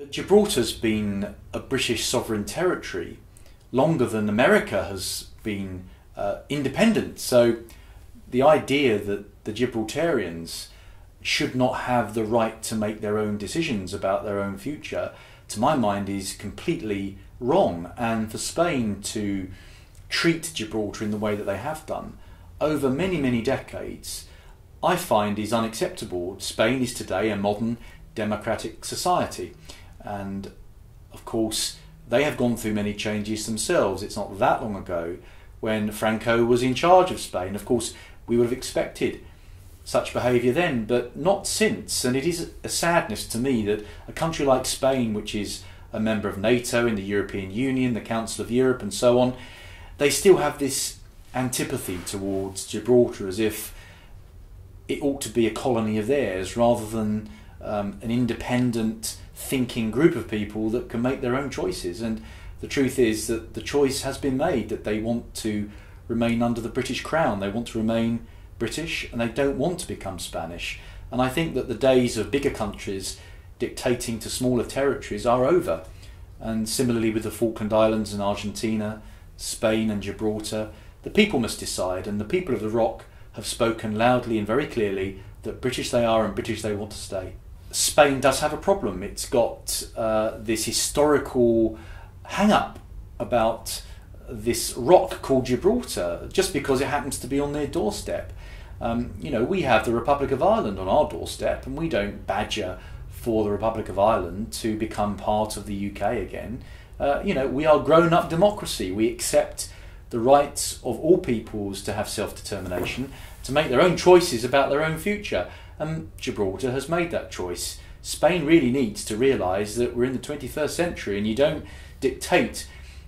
Gibraltar's been a British sovereign territory longer than America has been independent. So the idea that the Gibraltarians should not have the right to make their own decisions about their own future, to my mind, is completely wrong. And for Spain to treat Gibraltar in the way that they have done over many, many decades, I find is unacceptable. Spain is today a modern democratic society, and of course they have gone through many changes themselves. It's not that long ago when Franco was in charge of Spain. Of course we would have expected such behaviour then, but not since. And it is a sadness to me that a country like Spain, which is a member of NATO, in the European Union, the Council of Europe and so on, they still have this antipathy towards Gibraltar, as if it ought to be a colony of theirs rather than an independent thinking group of people that can make their own choices. And the truth is that the choice has been made that they want to remain under the British Crown. They want to remain British and they don't want to become Spanish. And I think that the days of bigger countries dictating to smaller territories are over. And similarly with the Falkland Islands and Argentina, Spain and Gibraltar, the people must decide, and the people of the Rock have spoken loudly and very clearly that British they are and British they want to stay. Spain does have a problem. It's got this historical hang-up about this rock called Gibraltar just because it happens to be on their doorstep. You know, we have the Republic of Ireland on our doorstep, and we don't badger for the Republic of Ireland to become part of the UK again. You know, we are grown-up democracy. We accept the rights of all peoples to have self-determination, to make their own choices about their own future. And Gibraltar has made that choice. Spain really needs to realise that we're in the 21st century, and you don't dictate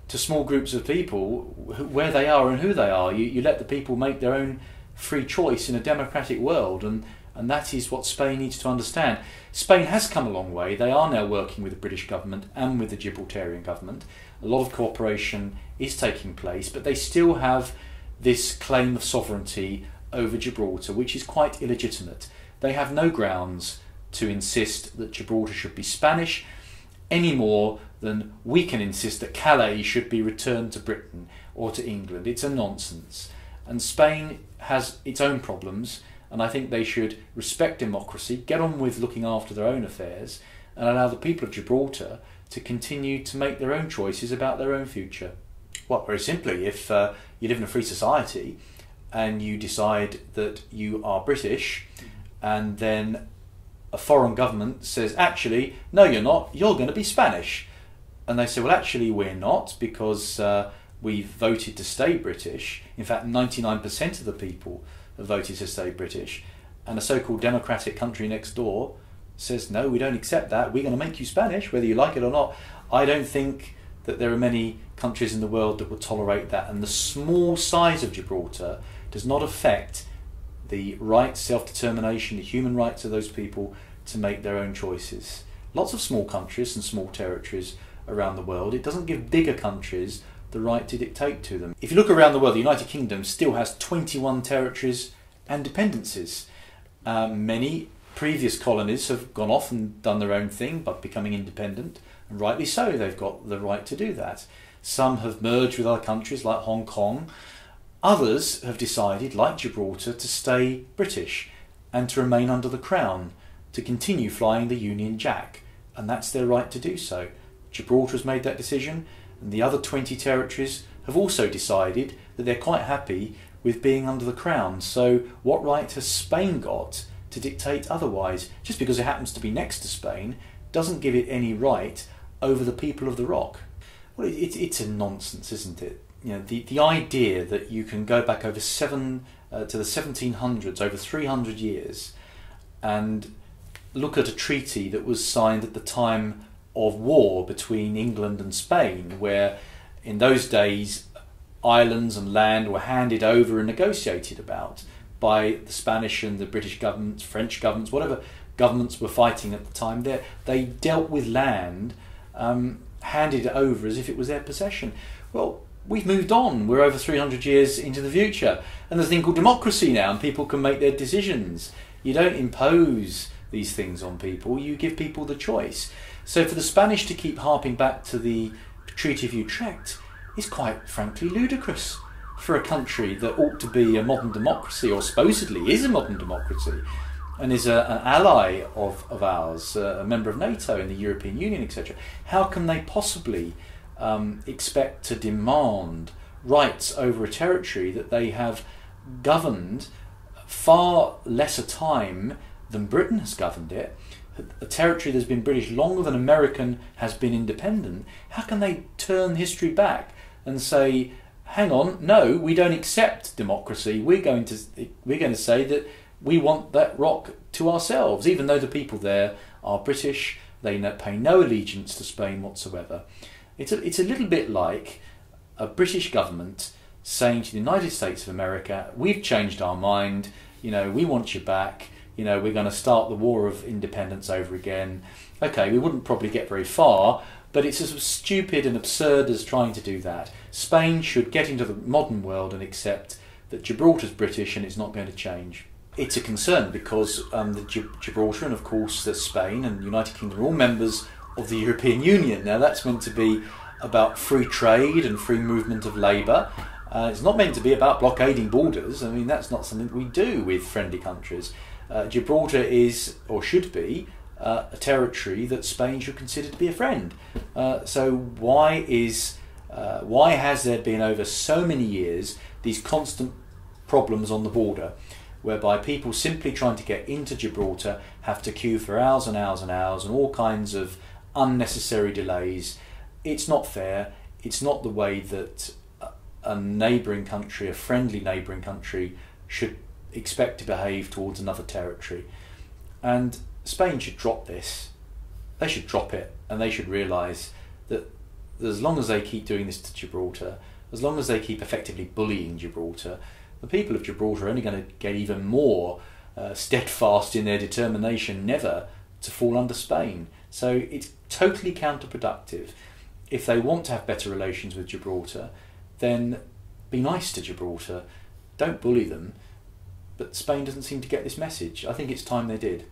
to small groups of people where they are and who they are. You let the people make their own free choice in a democratic world, and that is what Spain needs to understand. Spain has come a long way. They are now working with the British government and with the Gibraltarian government. A lot of cooperation is taking place, but they still have this claim of sovereignty over Gibraltar, which is quite illegitimate. They have no grounds to insist that Gibraltar should be Spanish any more than we can insist that Calais should be returned to Britain or to England. It's a nonsense. And Spain has its own problems, and I think they should respect democracy, get on with looking after their own affairs, and allow the people of Gibraltar to continue to make their own choices about their own future. Well, very simply, if you live in a free society and you decide that you are British, and then a foreign government says, actually, no you're not, you're going to be Spanish. And they say, well actually we're not, because we've voted to stay British. In fact, 99% of the people have voted to stay British. And a so-called democratic country next door says, no, we don't accept that, we're going to make you Spanish, whether you like it or not. I don't think that there are many countries in the world that would tolerate that. And the small size of Gibraltar does not affect the right, self-determination, the human rights of those people to make their own choices. Lots of small countries and small territories around the world. It doesn't give bigger countries the right to dictate to them. If you look around the world, the United Kingdom still has 21 territories and dependencies. Many previous colonies have gone off and done their own thing by becoming independent, and rightly so, they've got the right to do that. Some have merged with other countries like Hong Kong. Others have decided, like Gibraltar, to stay British and to remain under the Crown, to continue flying the Union Jack, and that's their right to do so. Gibraltar has made that decision, and the other 20 territories have also decided that they're quite happy with being under the Crown. So what right has Spain got to dictate otherwise? Just because it happens to be next to Spain doesn't give it any right over the people of the Rock. Well, it's a nonsense, isn't it? You know, the idea that you can go back over to the 1700s, over 300 years, and look at a treaty that was signed at the time of war between England and Spain, where in those days islands and land were handed over and negotiated about by the Spanish and the British governments, French governments, whatever governments were fighting at the time. They dealt with land, handed it over as if it was their possession. Well, we've moved on. We're over 300 years into the future, and there's a thing called democracy now, and people can make their decisions. You don't impose these things on people, you give people the choice. So for the Spanish to keep harping back to the Treaty of Utrecht is quite frankly ludicrous for a country that ought to be a modern democracy, or supposedly is a modern democracy, and is an ally of ours, a member of NATO in the European Union, etc. How can they possibly expect to demand rights over a territory that they have governed far lesser time than Britain has governed it, a territory that's been British longer than American has been independent? How can they turn history back and say, hang on, no, we don't accept democracy, we're going to say that we want that rock to ourselves, even though the people there are British, they pay no allegiance to Spain whatsoever. It's a little bit like a British government saying to the United States of America, we've changed our mind, we want you back, we're going to start the War of Independence over again. Okay, we wouldn't probably get very far, but it's as stupid and absurd as trying to do that. Spain should get into the modern world and accept that Gibraltar's British and it's not going to change. It's a concern because Gibraltar and of course Spain and the United Kingdom are all members of the European Union. Now that's meant to be about free trade and free movement of labour. It's not meant to be about blockading borders. I mean, that's not something we do with friendly countries. Gibraltar is, or should be, a territory that Spain should consider to be a friend. So why has there been over so many years these constant problems on the border, whereby people simply trying to get into Gibraltar have to queue for hours and hours and hours and all kinds of unnecessary delays? It's not fair. It's not the way that a neighbouring country, a friendly neighbouring country, should expect to behave towards another territory. And Spain should drop this. They should drop it, and they should realise that as long as they keep doing this to Gibraltar, as long as they keep effectively bullying Gibraltar, the people of Gibraltar are only going to get even more steadfast in their determination never to fall under Spain. So it's totally counterproductive. If they want to have better relations with Gibraltar, then be nice to Gibraltar. Don't bully them. But Spain doesn't seem to get this message. I think it's time they did.